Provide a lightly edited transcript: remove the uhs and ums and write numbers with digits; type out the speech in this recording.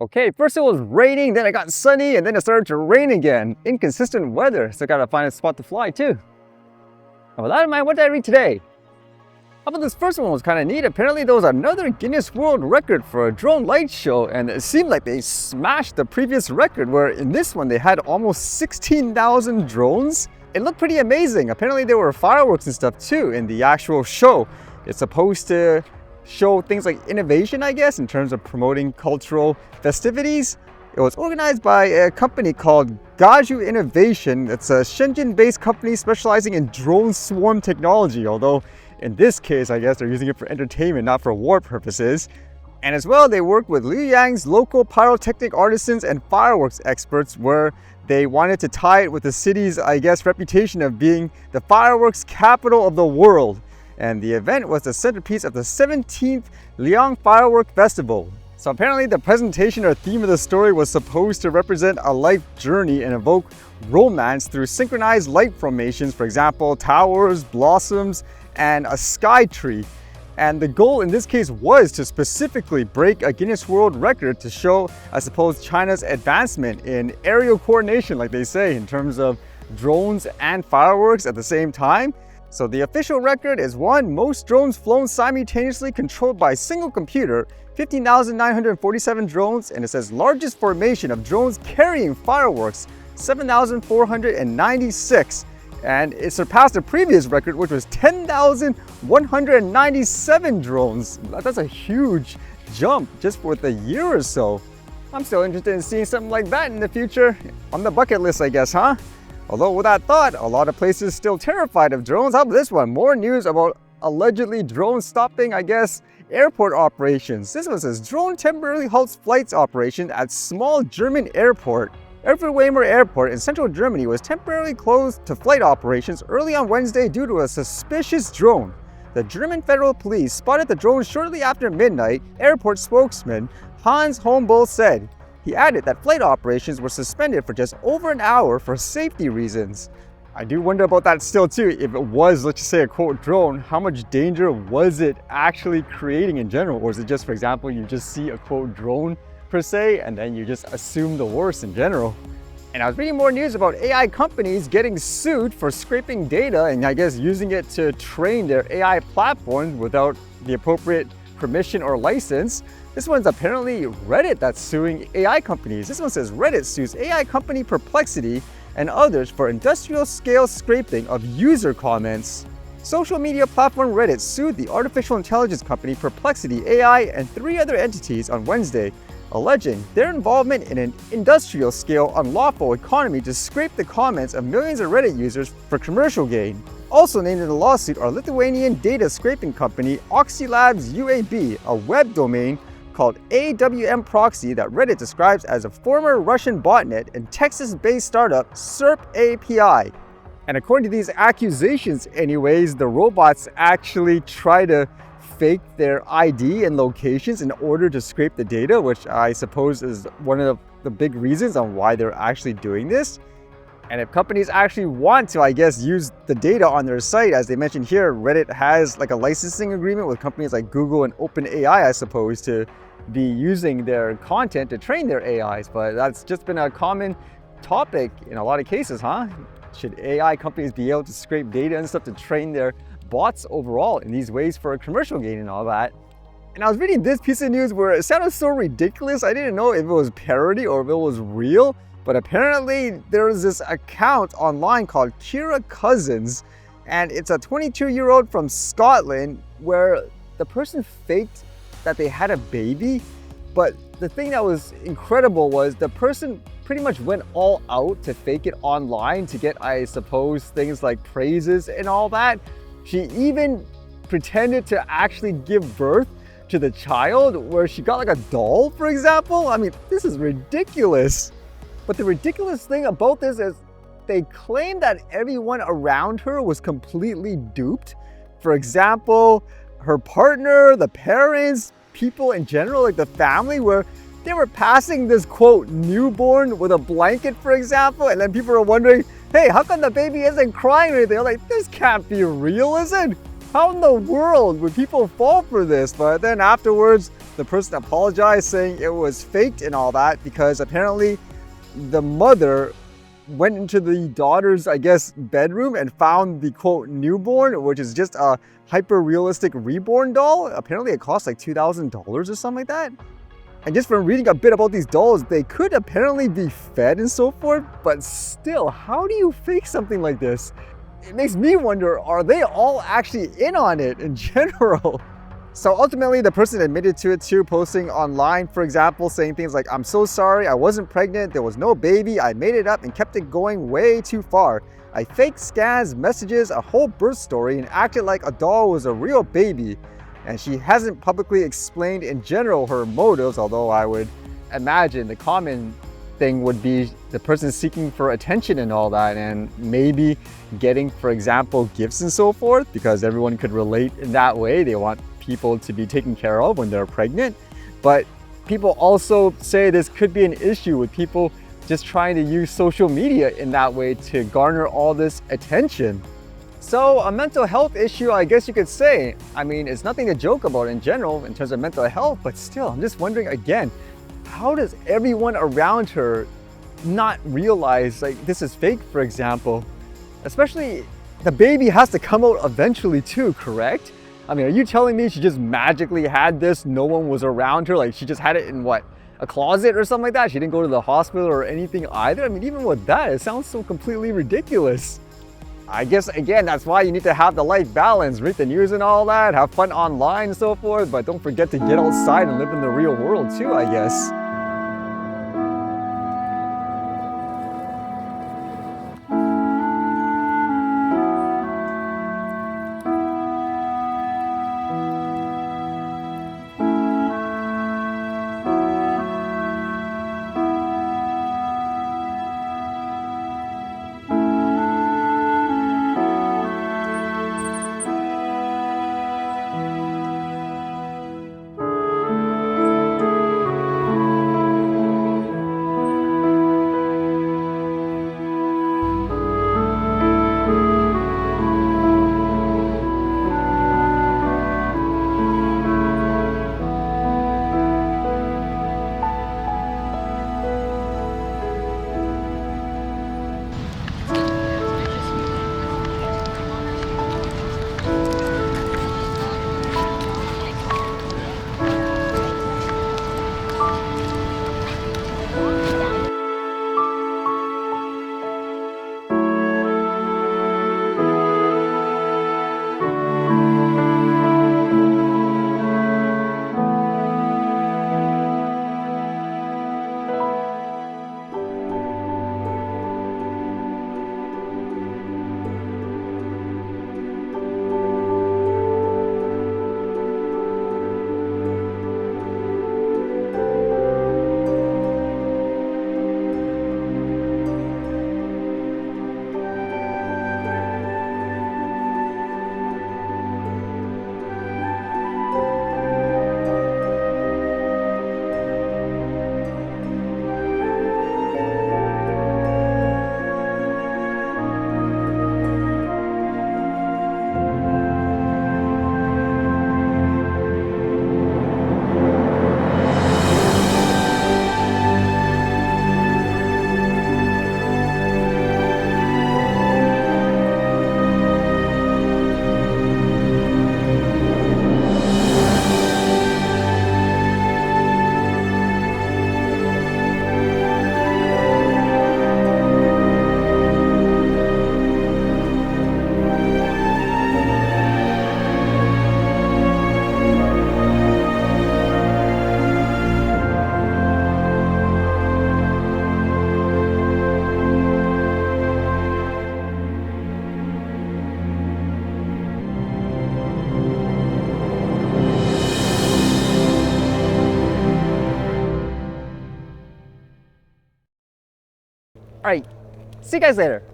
Okay, first it was raining, then it got sunny, and then it started to rain again. Inconsistent weather, so gotta find a spot to fly too. And with that in mind, what did I read today? How about this first one was kind of neat. Apparently there was another Guinness World Record for a drone light show, and it seemed like they smashed the previous record where in this one they had almost 16,000 drones. It looked pretty amazing. Apparently there were fireworks and stuff too in the actual show. It's supposed to show things like innovation, I guess, in terms of promoting cultural festivities. It was organized by a company called Gaju Innovation. It's a Shenzhen-based company specializing in drone swarm technology, although in this case, I guess they're using it for entertainment, not for war purposes. And as well, they worked with Liuyang's local pyrotechnic artisans and fireworks experts, where they wanted to tie it with the city's, I guess, reputation of being the fireworks capital of the world. And the event was the centerpiece of the 17th Liuyang Fireworks Festival. So apparently the presentation or theme of the story was supposed to represent a life journey and evoke romance through synchronized light formations, for example, towers, blossoms, and a sky tree. And the goal in this case was to specifically break a Guinness World Record to show, I suppose, China's advancement in aerial coordination, like they say, in terms of drones and fireworks at the same time. So the official record is one, most drones flown simultaneously controlled by a single computer, 15,947 drones, and it says largest formation of drones carrying fireworks, 7,496. And it surpassed the previous record, which was 10,197 drones. That's a huge jump just with a year or so. I'm still interested in seeing something like that in the future. On the bucket list, I guess, huh? Although with that thought, a lot of places still terrified of drones. How about this one? More news about allegedly drones stopping, I guess, airport operations. This one says drone temporarily halts flights operation at small German airport. Erfurt Airport in central Germany was temporarily closed to flight operations early on Wednesday due to a suspicious drone. The German Federal Police spotted the drone shortly after midnight, airport spokesman Hans Hombull said. He added that flight operations were suspended for just over an hour for safety reasons. I do wonder about that still too. If it was, let's just say, a quote drone, how much danger was it actually creating in general? Or is it just, for example, you just see a quote drone per se, and then you just assume the worst in general? And I was reading more news about AI companies getting sued for scraping data and I guess using it to train their AI platforms without the appropriate permission or license. This one's apparently Reddit that's suing AI companies. This one says Reddit sues AI company Perplexity and others for industrial scale scraping of user comments. Social media platform Reddit sued the artificial intelligence company Perplexity AI and 3 other entities on Wednesday, alleging their involvement in an industrial scale unlawful economy to scrape the comments of millions of Reddit users for commercial gain. Also named in the lawsuit are Lithuanian data scraping company Oxylabs UAB, a web domain called AWM Proxy that Reddit describes as a former Russian botnet, and Texas-based startup SERP API. And according to these accusations anyways, the robots actually try to fake their ID and locations in order to scrape the data, which I suppose is one of the big reasons on why they're actually doing this. And if companies actually want to, I guess, use the data on their site, as they mentioned here, Reddit has like a licensing agreement with companies like Google and OpenAI, I suppose, to be using their content to train their AIs. But that's just been a common topic in a lot of cases, huh? Should AI companies be able to scrape data and stuff to train their bots overall in these ways for a commercial gain and all that? And I was reading this piece of news where it sounded so ridiculous. I didn't know if it was parody or if it was real. But apparently there's this account online called Kira Cousins, and it's a 22-year-old from Scotland where the person faked that they had a baby. But the thing that was incredible was the person pretty much went all out to fake it online to get, I suppose, things like praises and all that. She even pretended to actually give birth to the child, where she got like a doll, for example. I mean, this is ridiculous. But the ridiculous thing about this is they claim that everyone around her was completely duped. For example, her partner, the parents, people in general, like the family, where they were passing this quote newborn with a blanket, for example, and then people were wondering, hey, how come the baby isn't crying or anything? They're like, this can't be real, is it? How in the world would people fall for this? But then afterwards, the person apologized saying it was faked and all that because apparently the mother went into the daughter's, I guess, bedroom and found the quote newborn, which is just a hyper-realistic reborn doll. Apparently it cost like $2,000 or something like that. And just from reading a bit about these dolls, they could apparently be fed and so forth, but still, how do you fake something like this? It makes me wonder, are they all actually in on it in general? So ultimately, the person admitted to it too, posting online, for example, saying things like, "I'm so sorry, I wasn't pregnant, there was no baby, I made it up and kept it going way too far. I faked scans, messages, a whole birth story and acted like a doll was a real baby." And she hasn't publicly explained in general her motives, although I would imagine the common thing would be the person seeking for attention and all that, and maybe getting, for example, gifts and so forth, because everyone could relate in that way. They want people to be taken care of when they're pregnant. But people also say this could be an issue with people just trying to use social media in that way to garner all this attention. So a mental health issue, I guess you could say. I mean, it's nothing to joke about in general in terms of mental health, but still, I'm just wondering again, how does everyone around her not realize like this is fake, for example? Especially the baby has to come out eventually too, correct? I mean, are you telling me she just magically had this, no one was around her, like she just had it in what, a closet or something like that? She didn't go to the hospital or anything either? I mean, even with that, it sounds so completely ridiculous. I guess, again, that's why you need to have the life balance, read the news and all that, have fun online and so forth, but don't forget to get outside and live in the real world too, I guess. All right, see you guys later.